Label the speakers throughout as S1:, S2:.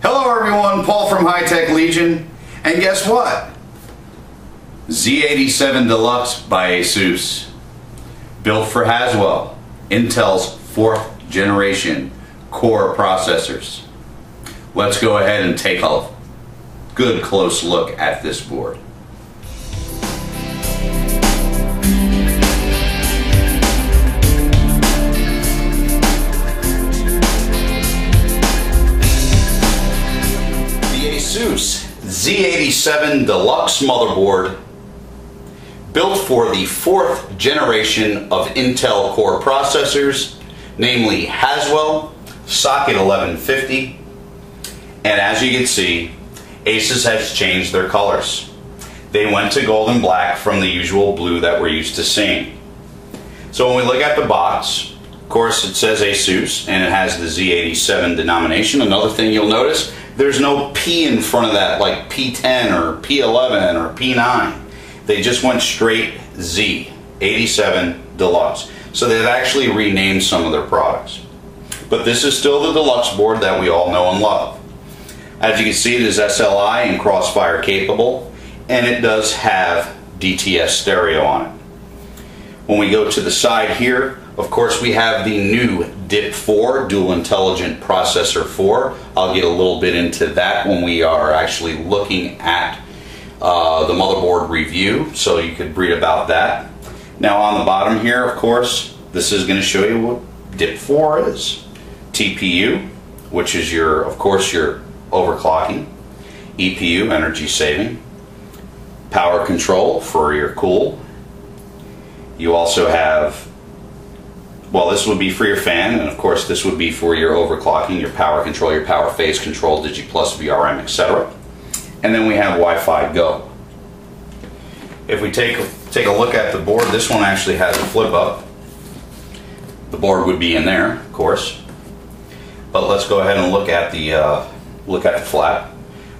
S1: Hello everyone, Paul from High Tech Legion, and guess what? Z87 Deluxe by ASUS. Built for Haswell, Intel's 4th generation core processors. Let's go ahead and take a good close look at this board. ASUS Z87 Deluxe Motherboard, built for the 4th generation of Intel core processors, namely Haswell, socket 1150, and as you can see, ASUS has changed their colors. They went to gold and black from the usual blue that we're used to seeing. So when we look at the box, of course it says ASUS and it has the Z87 denomination. Another thing you'll notice, there's no P in front of that like P10 or P11 or P9. They just went straight Z87 Deluxe. So they've actually renamed some of their products. But this is still the Deluxe board that we all know and love. As you can see, it is SLI and Crossfire capable, and it does have DTS stereo on it. When we go to the side here, of course we have the new DIP4, Dual Intelligent Processor 4. I'll get a little bit into that when we are actually looking at the motherboard review, so you could read about that. Now on the bottom here, of course, this is going to show you what DIP4 is. TPU, which is your, of course, your overclocking. EPU, energy saving. Power control for your cool. You also have, well, this would be for your fan, and of course this would be for your overclocking, your power control, your power phase control, Digi+, VRM, etc. And then we have Wi-Fi Go. If we take a look at the board, this one actually has a flip up. The board would be in there, of course. But let's go ahead and look at the flap.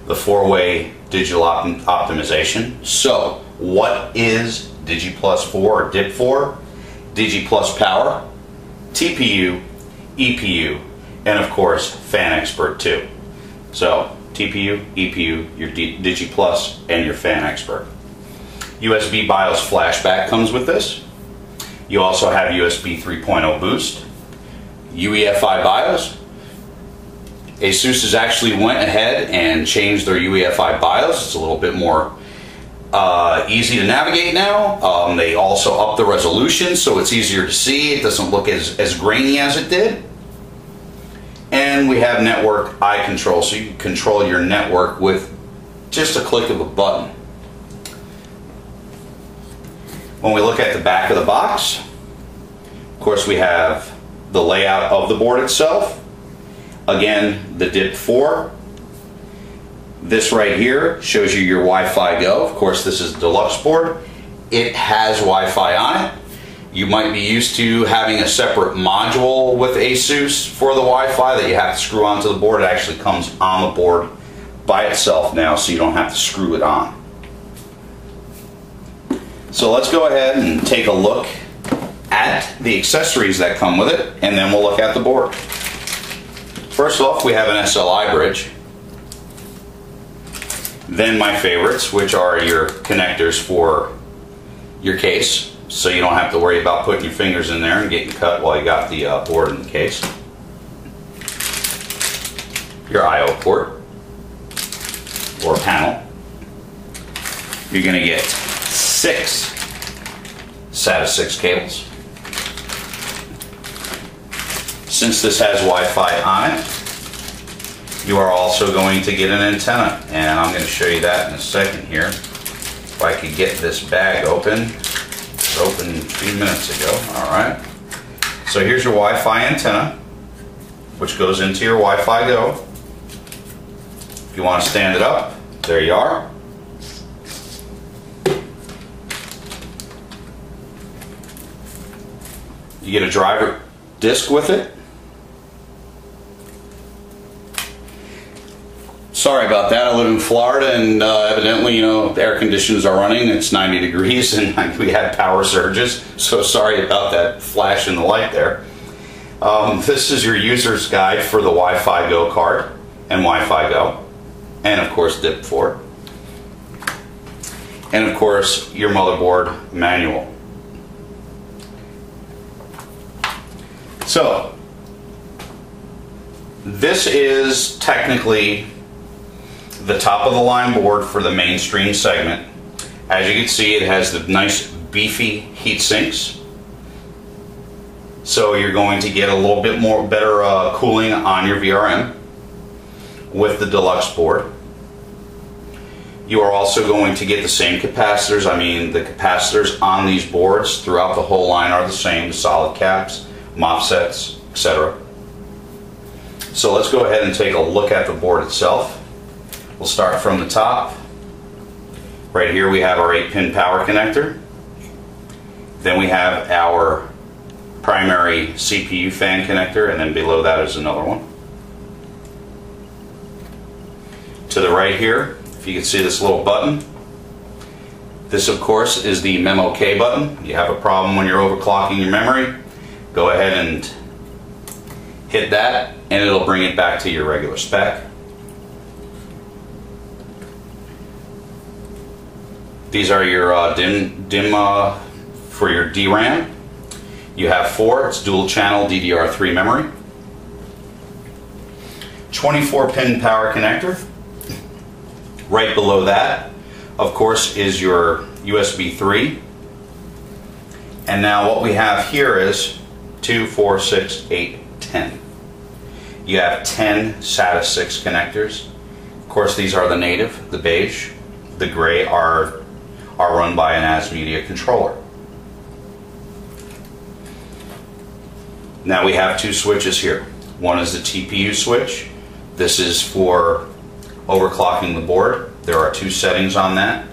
S1: The 4-way digital optimization. So, what is Digi+ 4 or DIP4? Digi+ power, TPU, EPU, and of course Fan Expert 2. So TPU, EPU, your Digi+ and your Fan Expert. USB BIOS flashback comes with this. You also have USB 3.0 boost, UEFI BIOS. ASUS has actually went ahead and changed their UEFI BIOS. It's a little bit more easy to navigate now. They also upped the resolution so it's easier to see. It doesn't look as grainy as it did. And we have network eye control, so you can control your network with just a click of a button. When we look at the back of the box, of course we have the layout of the board itself. Again, the DIP4. This right here shows you your Wi-Fi Go. Of course, this is the Deluxe board. It has Wi-Fi on it. You might be used to having a separate module with ASUS for the Wi-Fi that you have to screw onto the board. It actually comes on the board by itself now, so you don't have to screw it on. So let's go ahead and take a look at the accessories that come with it, and then we'll look at the board. First off, we have an SLI bridge. Then my favorites, which are your connectors for your case, so you don't have to worry about putting your fingers in there and getting cut while you got the board in the case. Your I/O port or panel. You're going to get 6 SATA 6 cables. Since this has Wi-Fi on it, you are also going to get an antenna, and I'm going to show you that in a second here. If I could get this bag open. It opened a few minutes ago. Alright. So here's your Wi-Fi antenna, which goes into your Wi-Fi Go. If you want to stand it up, there you are. You get a driver disc with it. Sorry about that. I live in Florida, and evidently, you know, the air conditions are running. It's 90 degrees, and we had power surges. So sorry about that flash in the light there. This is your user's guide for the Wi-Fi Go card. and Wi-Fi Go, and of course DIP4, and of course your motherboard manual. So this is technically the top of the line board for the mainstream segment. As you can see, it has the nice beefy heat sinks, so you're going to get a little bit more better cooling on your VRM with the deluxe board. You are also going to get the same capacitors. I mean, the capacitors on these boards throughout the whole line are the same, the solid caps, MOSFETs, etc. So let's go ahead and take a look at the board itself. We'll start from the top. Right here we have our 8-pin power connector. Then we have our primary CPU fan connector, and then below that is another one. To the right here, if you can see this little button, this of course is the Memo K button. You have a problem when you're overclocking your memory, go ahead and hit that and it'll bring it back to your regular spec. These are your DIM for your DRAM. You have 4, it's dual channel DDR3 memory. 24-pin power connector. Right below that, of course, is your USB 3. And now what we have here is 2, 4, 6, 8, 10. You have 10 SATA 6 connectors. Of course, these are the native, the beige. The gray are run by an ASUS Media controller. Now we have 2 switches here. One is the TPU switch. This is for overclocking the board. There are 2 settings on that.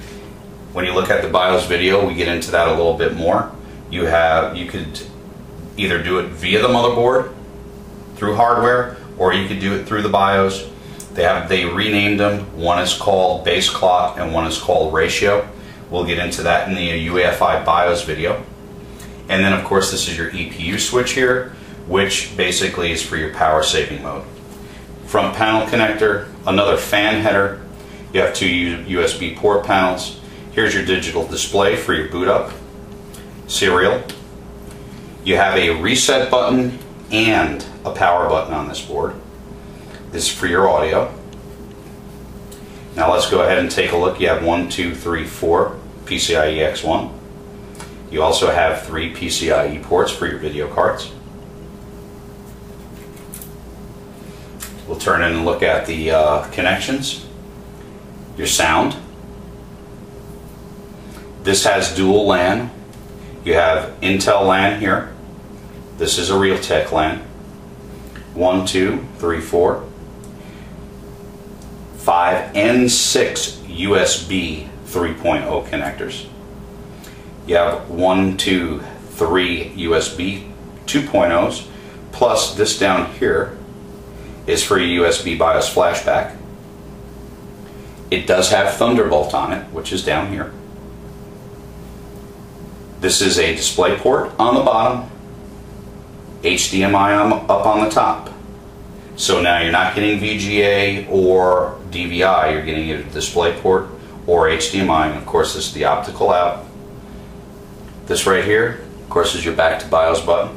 S1: When you look at the BIOS video, we get into that a little bit more. You could either do it via the motherboard through hardware, or you could do it through the BIOS. They renamed them. One is called base clock and one is called ratio. We'll get into that in the UEFI BIOS video. And then of course this is your EPU switch here, which basically is for your power saving mode. Front panel connector, another fan header. You have 2 USB port panels. Here's your digital display for your boot up. Serial. You have a reset button and a power button on this board. This is for your audio. Now let's go ahead and take a look. You have 1, 2, 3, 4 PCIe X1. You also have 3 PCIe ports for your video cards. We'll turn in and look at the connections. Your sound. This has dual LAN. You have Intel LAN here. This is a Realtek LAN. 1, 2, 3, 4, 5, and 6 USB 3.0 connectors. You have 1, 2, 3 USB 2.0s, plus this down here is for your USB BIOS flashback. It does have Thunderbolt on it, which is down here. This is a display port on the bottom, HDMI up on the top. So now you're not getting VGA or DVI, you're getting either display port or HDMI, and of course this is the optical out. This right here, of course, is your back to BIOS button.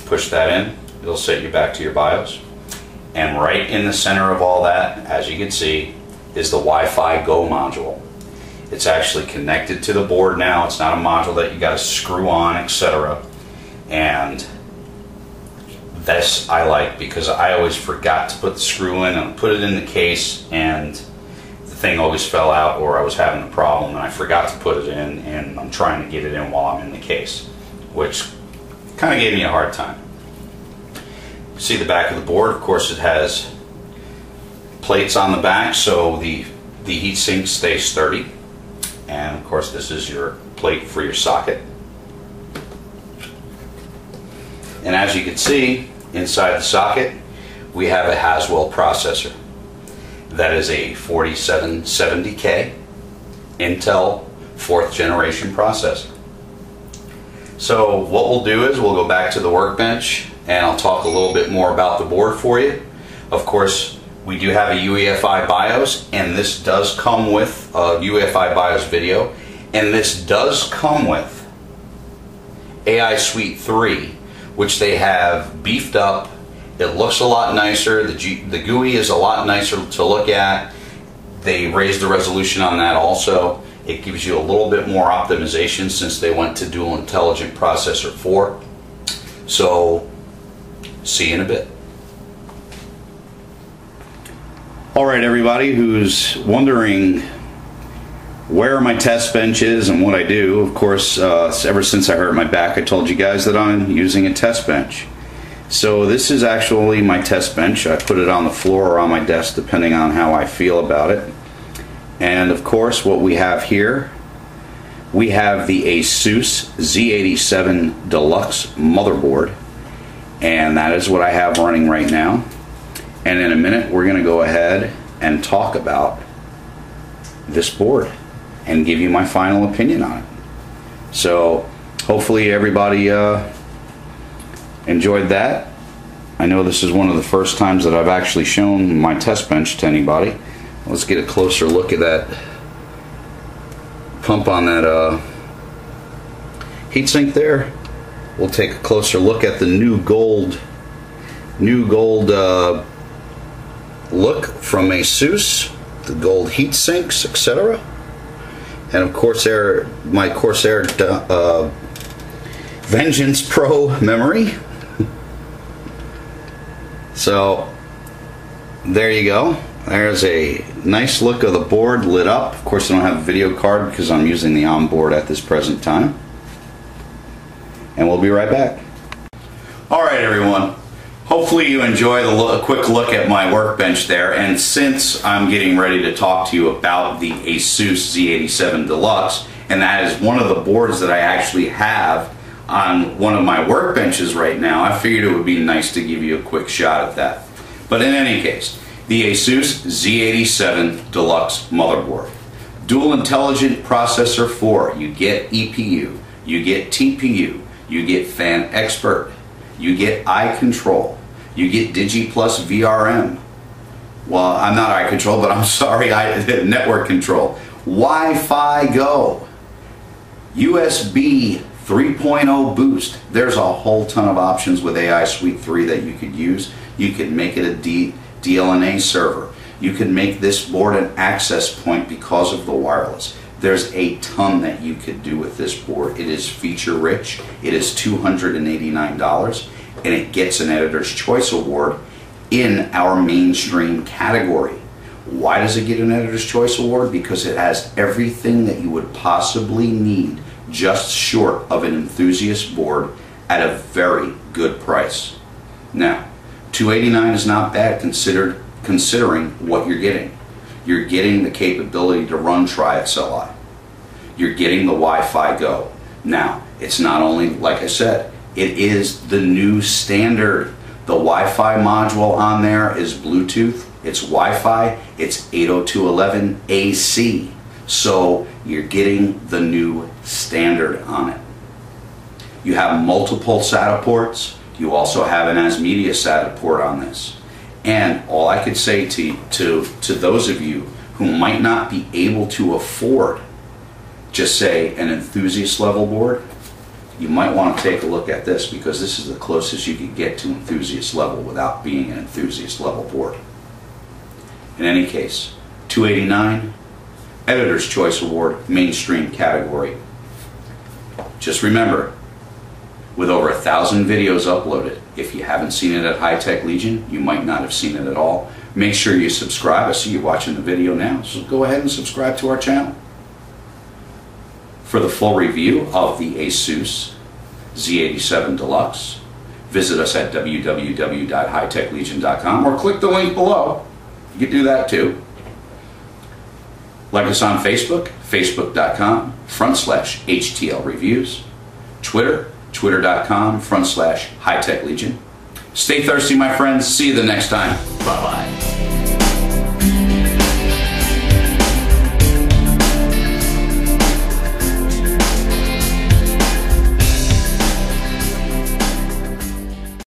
S1: Push that in, it'll set you back to your BIOS. And right in the center of all that, as you can see, is the Wi-Fi Go module. It's actually connected to the board now. It's not a module that you got to screw on, etc. And this I like because I always forgot to put the screw in and put it in the case, and the thing always fell out, or I was having a problem and I forgot to put it in, and I'm trying to get it in while I'm in the case, which kind of gave me a hard time. See the back of the board, of course it has plates on the back so the heat sink stays sturdy, and of course this is your plate for your socket. And as you can see, inside the socket we have a Haswell processor. That is a 4770K Intel 4th generation processor. So what we'll do is we'll go back to the workbench and I'll talk a little bit more about the board for you. Of course, we do have a UEFI BIOS, and this does come with a UEFI BIOS video, and this does come with AI Suite III, which they have beefed up. It looks a lot nicer. The GUI is a lot nicer to look at. They raised the resolution on that also. It gives you a little bit more optimization since they went to dual intelligent processor 4. So, see you in a bit. Alright, everybody who's wondering where my test bench is and what I do, of course, ever since I hurt my back, I told you guys that I'm using a test bench. So this is actually my test bench. I put it on the floor or on my desk depending on how I feel about it. And of course, what we have here, we have the ASUS Z87-Deluxe Motherboard, and that is what I have running right now. And in a minute, we're going to go ahead and talk about this board and give you my final opinion on it. So hopefully everybody enjoyed that. I know this is one of the first times that I've actually shown my test bench to anybody. Let's get a closer look at that pump on that heatsink there. We'll take a closer look at the new gold look from ASUS, the gold heat sinks, etc. And of course, my Corsair Vengeance Pro memory. So there you go. There's a nice look of the board lit up. Of course, I don't have a video card because I'm using the onboard at this present time. And we'll be right back. Alright, everyone. Hopefully you enjoy a quick look at my workbench there, and since I'm getting ready to talk to you about the ASUS Z87 Deluxe, and that is one of the boards that I actually have on one of my workbenches right now, I figured it would be nice to give you a quick shot at that. But in any case, the ASUS Z87 Deluxe Motherboard. Dual Intelligent Processor 4, you get EPU, you get TPU, you get Fan Expert, you get eye control, you get Digi Plus VRM. Well, I'm not eye control, but I'm sorry, network control. Wi-Fi Go, USB 3.0 boost. There's a whole ton of options with AI Suite 3 that you could use. You could make it a DLNA server. You can make this board an access point because of the wireless. There's a ton that you could do with this board. It is feature rich. It is $289, and it gets an Editor's Choice Award in our mainstream category. Why does it get an Editor's Choice Award? Because it has everything that you would possibly need just short of an enthusiast board at a very good price. Now, $289 is not bad considering what you're getting. You're getting the capability to run Tri-XLI. You're getting the Wi-Fi Go. Now, it's not only, like I said, it is the new standard. The Wi-Fi module on there is Bluetooth, it's Wi-Fi, it's 802.11ac. So you're getting the new standard on it. You have multiple SATA ports. You also have an as media SATA port on this. And all I could say to those of you who might not be able to afford, just say, an enthusiast level board, you might want to take a look at this, because this is the closest you could get to enthusiast level without being an enthusiast level board. In any case, $289, Editor's Choice Award, mainstream category. Just remember, with over 1,000 videos uploaded, if you haven't seen it at High Tech Legion, you might not have seen it at all. Make sure you subscribe. I see you watching the video now, so go ahead and subscribe to our channel. For the full review of the ASUS Z87 Deluxe, visit us at www.hightechlegion.com or click the link below. You can do that too. Like us on Facebook, facebook.com/HTL Reviews. Twitter, twitter.com/HighTechLegion. Stay thirsty, my friends. See you the next time. Bye-bye.